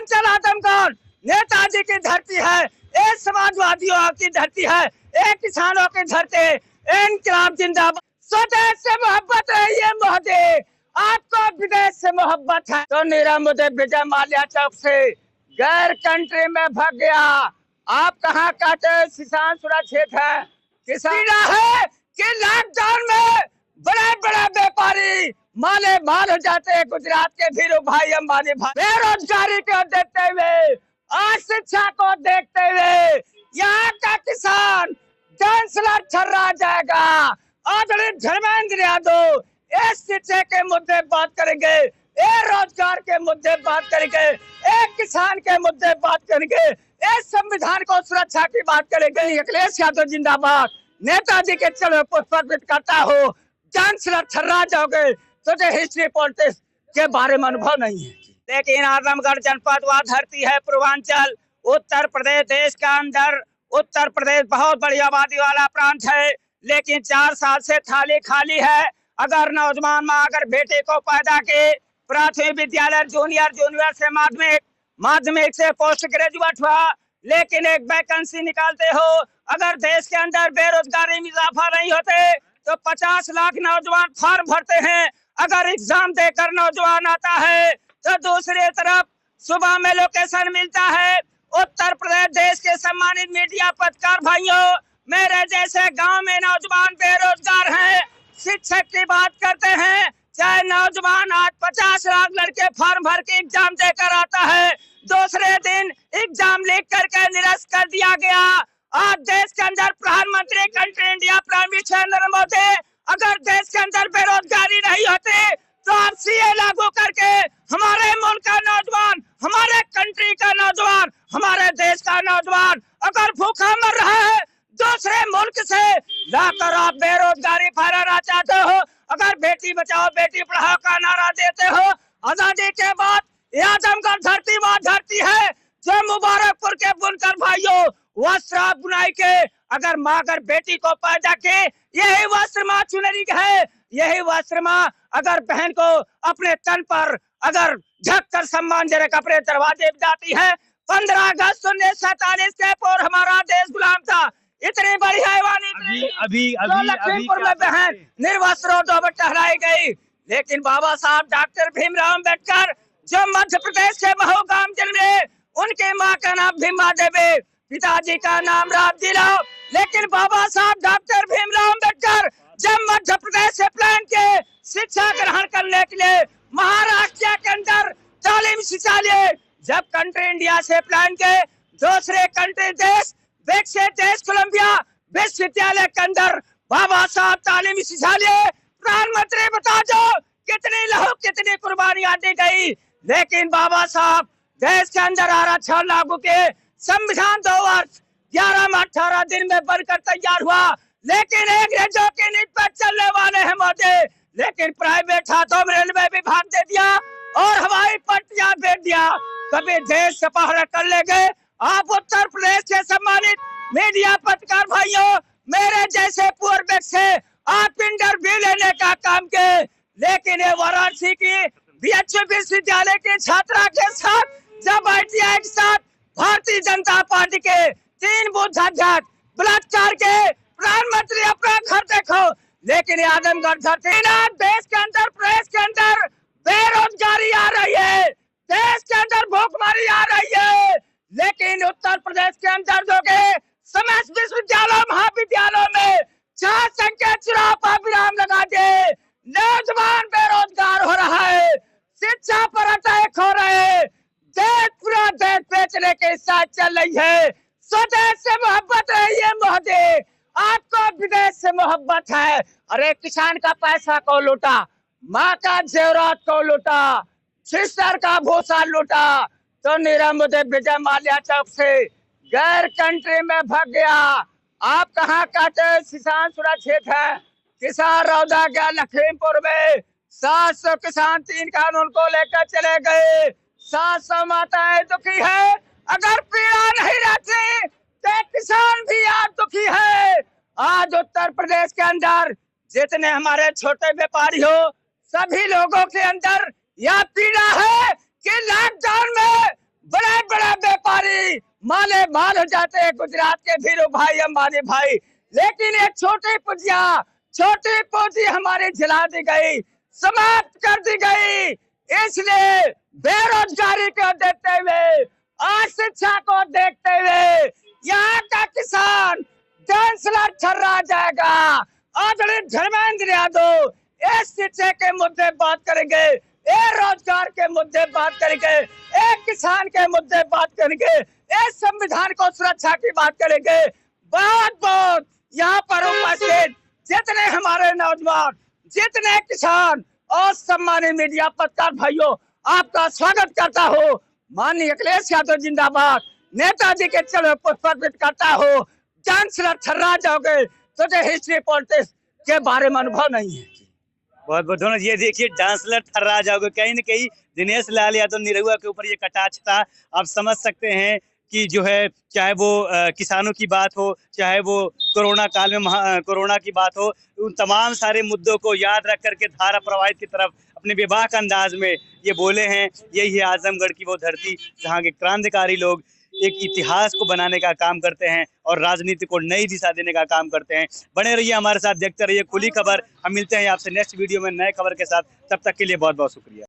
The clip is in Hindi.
पूर्वांचल आजमगढ़ नेताजी की धरती है, एक समाजवादियों की धरती है, एक किसानों की धरती। इनकलाब जिंदाबाद। स्वदेश से मोहब्बत है ये मोदी, आपको विदेश से मोहब्बत है तो नीरव मोदी विजय माल्या चौक से गैर कंट्री में भाग गया। आप कहाँ काटे किसान सुरक्षित है? किसान है कि लॉकडाउन में बड़े बड़े व्यापारी माले माल हो जाते हैं। गुजरात के धीरू भाई अंबानी भाई बेरोजगारी को देखते हुए, अशिक्षा को देखते हुए यहाँ का किसान चांसलर छर्रा जाएगा। आदरणीय धर्मेंद्र यादव इस शिक्षा के मुद्दे बात करेंगे, एक रोजगार के मुद्दे बात करेंगे, एक किसान के मुद्दे बात करेंगे, एक संविधान को सुरक्षा की बात करेंगे। अखिलेश यादव जिंदाबाद। नेताजी के चलो पुष्पित करता हो, चांसलर छर्रा जाओगे तो हिस्ट्री पॉलिटिक्स के बारे में अनुभव नहीं है। लेकिन आजमगढ़ जनपद वह धरती है पूर्वांचल, उत्तर प्रदेश देश का अंदर। उत्तर प्रदेश बहुत बड़ी आबादी वाला प्रांत है, लेकिन 4 साल से थाली खाली है। अगर नौजवान माँ अगर बेटे को पैदा के प्राथमिक विद्यालय जूनियर से माध्यमिक से पोस्ट ग्रेजुएट हुआ, लेकिन एक वैकेंसी निकालते हो। अगर देश के अंदर बेरोजगारी में इजाफा नहीं होते तो 50 लाख नौजवान फॉर्म भरते हैं। अगर एग्जाम देकर नौजवान आता है तो दूसरी तरफ सुबह में लोकेशन मिलता है। उत्तर प्रदेश देश के सम्मानित मीडिया पत्रकार भाइयों, मेरे जैसे गांव में नौजवान बेरोजगार हैं, शिक्षक की बात करते हैं, चाहे नौजवान आज 50 लाख लड़के फॉर्म भर के एग्जाम देकर आता है, दूसरे दिन एग्जाम लीक करके निरस्त कर दिया गया। आज देश के अंदर प्रधानमंत्री country India prime minister Narendra Modi अगर देश के अंदर बेरोजगारी नहीं होती तो आप सीए लागू करके हमारे मुल्क का नौजवान, हमारे कंट्री का नौजवान, हमारे देश का नौजवान अगर भूखा मर रहा है दूसरे मुल्क से लाकर आप बेरोजगारी फैलाना चाहते हो, अगर बेटी बचाओ बेटी पढ़ाओ का नारा देते हो, आजादी के बाद आजमगढ़ धरती वह धरती है जो मुबारकपुर के बुनकर भाइयों वस्त्र बुनाई के अगर माँ अगर बेटी को पैदा के यही वस्त्र माँ चुनरी है, यही वस्त्र माँ अगर बहन को अपने तन पर अगर झक कर सम्मानजनक अपने दरवाजे जाती है। 15 अगस्त 1947 से पूर्व हमारा देश गुलाम था। इतनी बड़ी हैवानी अभी लखीमपुर में बहन निर्वस्त्र टहराई गई, लेकिन बाबा साहब डॉक्टर भीमराव अम्बेडकर जो मध्य प्रदेश के महू गांव जन्मे, उनके माँ का नाम भीमा देवी, पिताजी का नाम राम जिलाओ, लेकिन बाबा साहब डॉक्टर भीमराव अम्बेडकर जब मध्य प्रदेश से प्लान के शिक्षा ग्रहण करने के लिए महाराष्ट्र के अंदर तालीम शिक्षा लिए, जब कंट्री इंडिया से प्लान के दूसरे कंट्री देश विकसित देश कोलंबिया विश्वविद्यालय के अंदर बाबा साहब तालीम शिक्षा लिए। प्रधानमंत्री बता दो कितनी लहू कितनी कुर्बानियां दी गई, लेकिन बाबा साहब देश के अंदर आरक्षण लागू के संविधान 2 वर्ष 11 में 18 दिन में बनकर तैयार हुआ, लेकिन अंग्रेजों की नीति पर चलने वाले हैं मोदी, लेकिन प्राइवेट हाथों में रेलवे विभाग दे दिया और हवाई पट्टियां भेज दिया। कभी देश से पहरा कर ले गए। आप उत्तर प्रदेश के सम्मानित मीडिया पत्रकार भाइयों, मेरे जैसे पूर्व से आप इंटरव्यू लेने का काम के, लेकिन ये वाराणसी की बीएचयू विश्वविद्यालय की छात्रा के साथ जब आईटीआई के साथ भारतीय जनता पार्टी के 3 बूथ अध्यक्ष बलात्कार के, प्रधानमंत्री अपना घर देखो, लेकिन आजमगढ़ धरती देश के अंदर प्रदेश के अंदर बेरोजगारी आ रही है, देश के अंदर भूखमरी आ रही है, लेकिन उत्तर प्रदेश के अंदर जो के समस्त विश्वविद्यालय महाविद्यालयों में शासन के चुनाव पर विराम लगा दे, नौजवान बेरोजगार हो रहा है, शिक्षा पर अटैक हो रहे हैं, देश पूरा देश बेचने के साथ चल रही है। स्वदेश से मोहब्बत है ये मोदी, आपको विदेश से मोहब्बत है। अरे किसान का पैसा को लूटा, माँ का जेवरात को लूटा, सिस्टर का भूसा लूटा तो नीरव मोदी विजय माल्या चौक से गैर कंट्री में भाग गया। आप कहाँ काटे किसान सुरक्षित है? किसान रौदा गया लखीमपुर में, 700 किसान 3 कानून को लेकर चले गए, 700 माताएं दुखी है। अगर पीड़ा नहीं रहती तो किसान भी आज दुखी है। आज उत्तर प्रदेश के अंदर जितने हमारे छोटे व्यापारी हो, सभी लोगों के अंदर यह पीड़ा है कि लॉकडाउन में माले माल हो जाते हैं गुजरात के वीरों भाई अंबानी भाई, लेकिन एक छोटी पुजिया, छोटी पूंजी हमारी जला दी गई, समाप्त कर दी गई। इसलिए बेरोजगारी को देखते हुए, अशिक्षा को देखते हुए यहाँ का किसान चांसलर छर्रा जाएगा। आदरणीय धर्मेंद्र यादव इस शिक्षा के मुद्दे बात करेंगे, रोजगार के मुद्दे बात करेंगे, किसान के मुद्दे बात करेंगे, संविधान को सुरक्षा की बात करेंगे। बहुत बहुत यहाँ पर उपस्थित जितने हमारे नौजवान, जितने किसान और सम्मानित मीडिया पत्रकार भाइयों, आपका स्वागत करता हूँ। माननीय अखिलेश यादव जिंदाबाद, नेताजी के चलो पुष्प करता हूँ। चांसलर छर्रा जाओगे तो हिस्ट्री पॉलिटिक्स के बारे में अनुभव नहीं है। बहुत बहुत धन्यवाद। ये देखिए चांसलर थर्रा जाओगे, कहीं न कहीं दिनेश लाल यादव निरहुआ के ऊपर ये कटाक्ष था। आप समझ सकते हैं कि जो है चाहे वो किसानों की बात हो, चाहे वो कोरोना काल में कोरोना की बात हो, उन तमाम सारे मुद्दों को याद रख करके धारा प्रवाहित की तरफ अपने बेबाक अंदाज में ये बोले हैं। यही है आजमगढ़ की वो धरती जहाँ के क्रांतिकारी लोग एक इतिहास को बनाने का काम करते हैं और राजनीति को नई दिशा देने का काम करते हैं। बने रहिए हमारे साथ, देखते रहिए खुली खबर। हम मिलते हैं आपसे नेक्स्ट वीडियो में नए खबर के साथ। तब तक के लिए बहुत बहुत शुक्रिया।